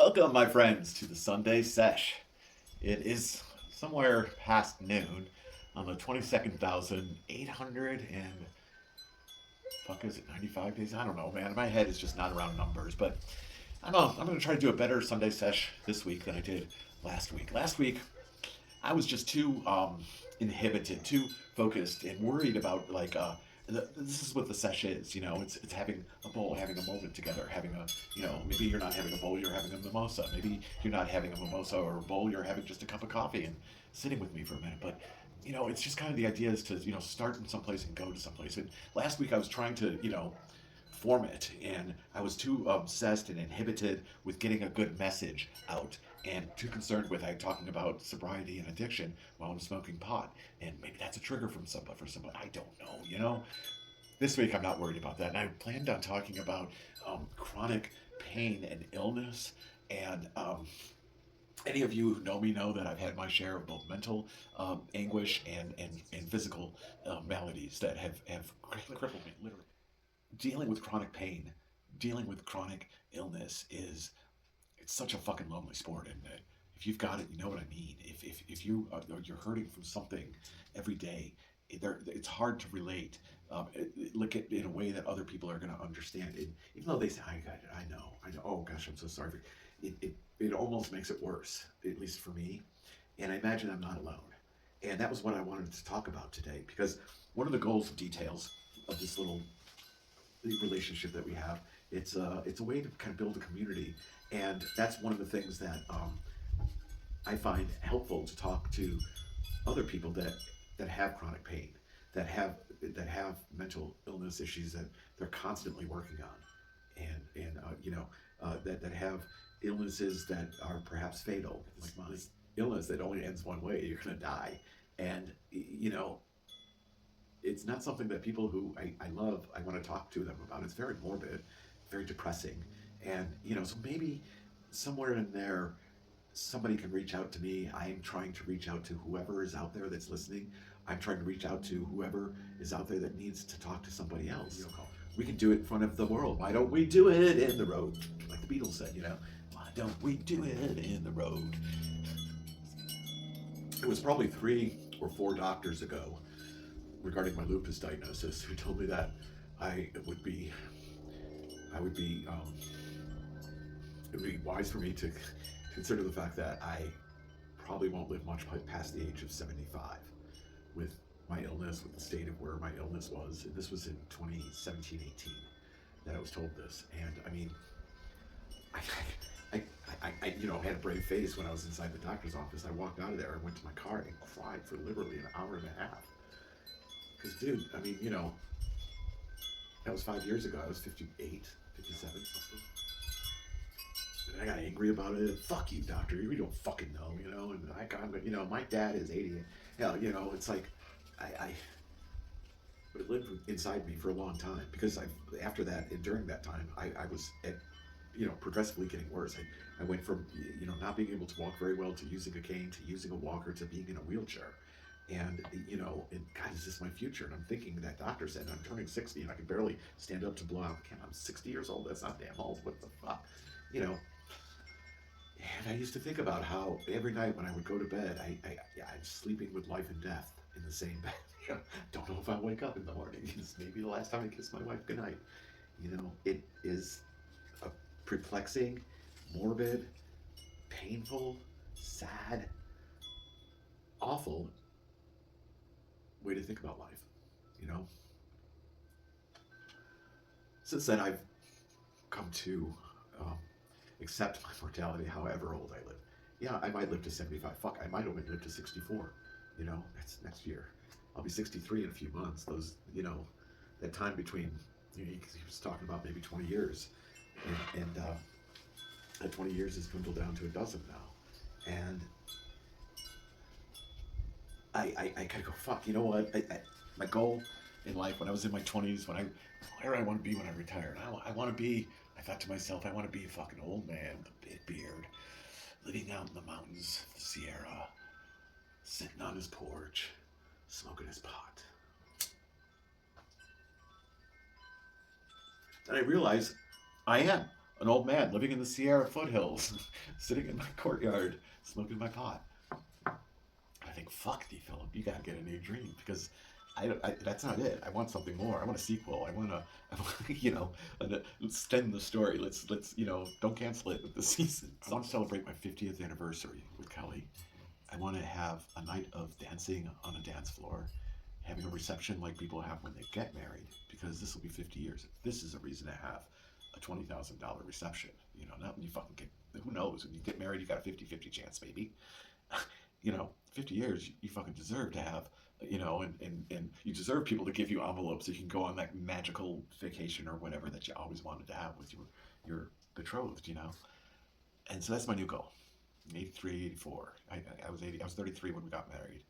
Welcome, my friends, to the Sunday Shesh. It is somewhere past noon on the 22,800 and fuck is it 95 days? I don't know, man. My head is just not around numbers, but I don't know. I'm gonna try to do a better Sunday Shesh this week than I did last week. Last week, I was just too inhibited, too focused, and worried about this is what the sesh is. It's having a bowl, having a moment together, having a maybe you're not having a bowl, you're having a mimosa. Maybe you're not having a mimosa or a bowl, you're having just a cup of coffee and sitting with me for a minute. But it's just kind of the idea is to start in someplace and go to someplace. And last week I was trying to form it, and I was too obsessed and inhibited with getting a good message out, and too concerned with talking about sobriety and addiction while I'm smoking pot. And maybe that's a trigger for somebody. I don't know. This week I'm not worried about that, and I planned on talking about chronic pain and illness. And any of you who know me know that I've had my share of both mental anguish and physical maladies that have crippled me, literally. Dealing with chronic pain, dealing with chronic illness it's such a fucking lonely sport, and if you've got it, you know what I mean. If you're hurting from something every day, it's hard to relate. Look at in a way that other people are going to understand. And even though they say, I know. Oh gosh, I'm so sorry. It almost makes it worse, at least for me. And I imagine I'm not alone. And that was what I wanted to talk about today, because one of the goals of details of this little relationship that we have, it's a way to kind of build a community, and that's one of the things that I find helpful, to talk to other people that have chronic pain, that have mental illness issues that they're constantly working on, and that have illnesses that are perhaps fatal, like my illness that only ends one way. You're gonna die, and it's not something that people who I love, I want to talk to them about. It's very morbid, very depressing. And, so maybe somewhere in there, somebody can reach out to me. I'm trying to reach out to whoever is out there that's listening. I'm trying to reach out to whoever is out there that needs to talk to somebody else. We can do it in front of the world. Why don't we do it in the road? Like the Beatles said, why don't we do it in the road? It was probably 3 or 4 doctors ago, regarding my lupus diagnosis, who told me that it would be wise for me to consider the fact that I probably won't live much past the age of 75 with my illness, with the state of where my illness was. And this was in 2017-18 that I was told this. And I mean, I had a brave face when I was inside the doctor's office. I walked out of there and went to my car and cried for literally an hour and a half. Because, dude, I mean, that was 5 years ago. I was 58, 57, something. And I got angry about it. Fuck you, doctor. You don't fucking know, And my dad is 80. Hell, it's like, but it lived inside me for a long time. Because after that, and during that time, I was progressively getting worse. I went from, not being able to walk very well, to using a cane, to using a walker, to being in a wheelchair. And, God, is this my future? And I'm thinking, that doctor said I'm turning 60 and I can barely stand up to blow out the can. I'm 60 years old. That's not damn old. What the fuck? And I used to think about how every night when I would go to bed, I'm sleeping with life and death in the same bed. Don't know if I'll wake up in the morning. It's maybe the last time I kiss my wife goodnight. It is a perplexing, morbid, painful, sad, awful way to think about life, Since then, I've come to accept my mortality, however old I live. Yeah, I might live to 75. Fuck, I might only live to 64. That's next year. I'll be 63 in a few months. Those, that time between, he was talking about maybe 20 years. And that 20 years has dwindled down to a dozen now. And I kind of go, fuck, you know what? My goal in life when I was in my 20s, where I want to be when I retire. I want to be, I thought to myself, I want to be a fucking old man with a big beard, living out in the mountains of the Sierra, sitting on his porch, smoking his pot. And I realize I am an old man living in the Sierra foothills, sitting in my courtyard, smoking my pot. I think, fuck thee, Philip, you gotta get a new dream because that's not it. I want something more. I want a sequel. Extend the story. Let's don't cancel it with the season. I want to celebrate my 50th anniversary with Kelly. I want to have a night of dancing on a dance floor, having a reception like people have when they get married, because this will be 50 years. This is a reason to have a $20,000 reception. Not when you fucking get, who knows, when you get married, you got a 50-50 chance, maybe. 50 years, you fucking deserve to have, and you deserve people to give you envelopes so you can go on that magical vacation or whatever that you always wanted to have with your betrothed, And so that's my new goal. 83, 84. I was 80. I was 33 when we got married.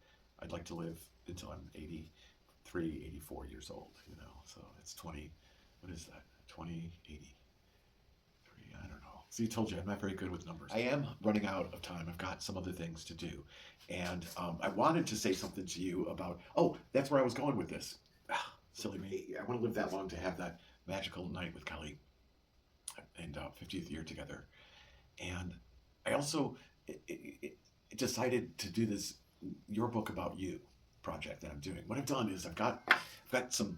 I'd like to live until I'm 83, 84 years old, So it's 20, what is that? 20, 80. I don't know. See, I told you, I'm not very good with numbers. I am running out of time. I've got some other things to do. And I wanted to say something to you about, that's where I was going with this. Silly me. I want to live that long to have that magical night with Kelly and 50th year together. And I also decided to do this Your Book About You project that I'm doing. What I've done is I've got some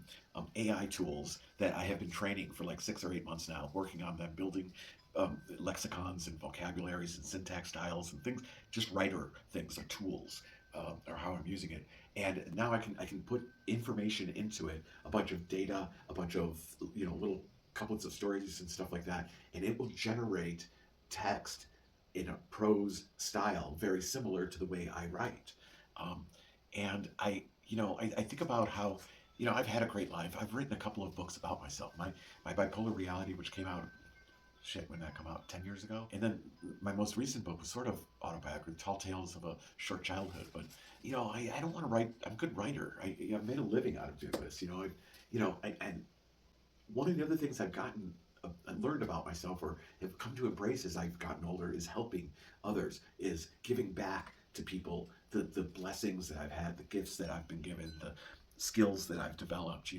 AI tools that I have been training for like 6 or 8 months now, working on them, building lexicons and vocabularies and syntax styles and things, just writer things or tools, or how I'm using it. And now I can put information into it, a bunch of data, a bunch of little couplets of stories and stuff like that, and it will generate text in a prose style very similar to the way I write. And I think about how, I've had a great life. I've written a couple of books about myself. My Bipolar Reality, which came out, when that come out? 10 years ago? And then my most recent book was sort of autobiography, Tall Tales of a Short Childhood. But, I don't want to write. I'm a good writer. I've made a living out of doing this, and one of the other things I've learned about myself or have come to embrace as I've gotten older is helping others, is giving back to people the blessings that I've had, the gifts that I've been given, the skills that I've developed,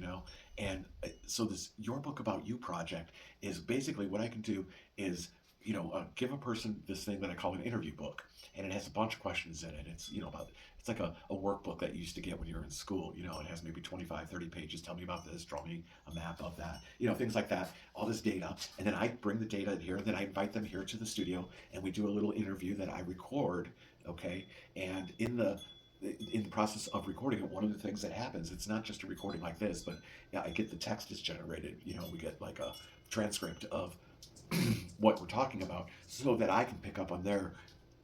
And so this Your Book About You project is basically what I can do is, give a person this thing that I call an interview book. And it has a bunch of questions in it. It's, it's like a workbook that you used to get when you were in school. It has maybe 25, 30 pages. Tell me about this, draw me a map of that, things like that, all this data. And then I bring the data here, and then I invite them here to the studio, and we do a little interview that I record, okay? And in the process of recording it, one of the things that happens, it's not just a recording like this, but I get the text is generated. We get like a transcript of what we're talking about, so that I can pick up on their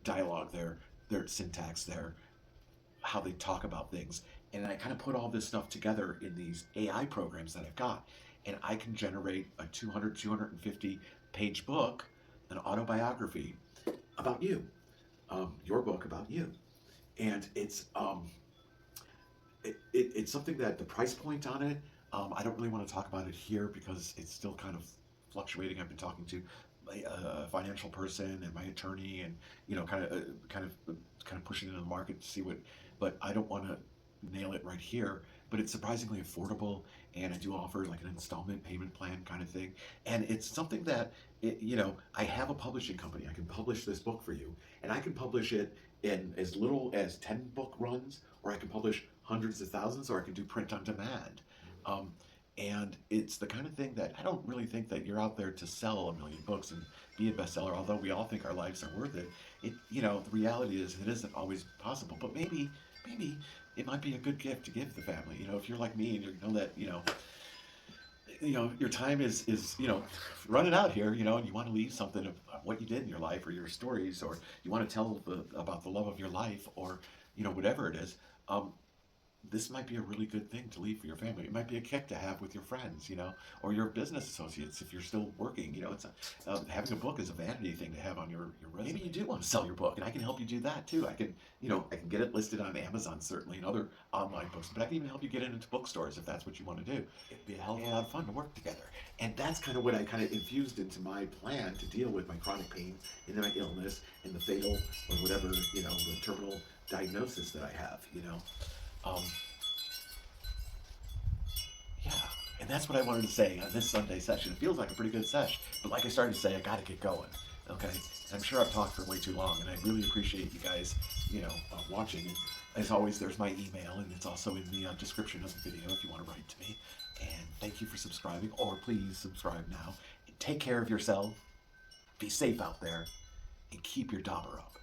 dialogue, their syntax, how they talk about things. And I kind of put all this stuff together in these AI programs that I've got. And I can generate a 250 page book, an autobiography about you, Your Book About You. And it's it's something that the price point on it, I don't really want to talk about it here because it's still kind of fluctuating. I've been talking to a financial person and my attorney, and kind of pushing it in the market to see what. But I don't want to nail it right here. But it's surprisingly affordable, and I do offer like an installment payment plan kind of thing. And it's something that I have a publishing company. I can publish this book for you, and I can publish it in as little as 10 book runs, or I can publish hundreds of thousands, or I can do print on demand. And it's the kind of thing that I don't really think that you're out there to sell 1 million books and be a bestseller, although we all think our lives are worth it. The reality is it isn't always possible, but maybe it might be a good gift to give the family. If you're like me and you know that, your time is running out here, and you want to leave something of what you did in your life, or your stories, or you want to tell about the love of your life, or whatever it is. This might be a really good thing to leave for your family. It might be a kick to have with your friends, or your business associates if you're still working. It's having a book is a vanity thing to have on your resume. Maybe you do want to sell your book, and I can help you do that too. I can get it listed on Amazon certainly, and other online books, but I can even help you get it into bookstores if that's what you want to do. It'd be a hell of a lot of fun to work together. And that's kind of what I kind of infused into my plan to deal with my chronic pain and my illness and the fatal or whatever, the terminal diagnosis that I have, Yeah, And that's what I wanted to say on this Sunday session. It feels like a pretty good sesh, but like I started to say, I got to get going. Okay, I'm sure I've talked for way too long, and I really appreciate you guys, watching. As always, there's my email, and it's also in the description of the video if you want to write to me. And thank you for subscribing, or please subscribe now. And take care of yourself, be safe out there, and keep your dauber up.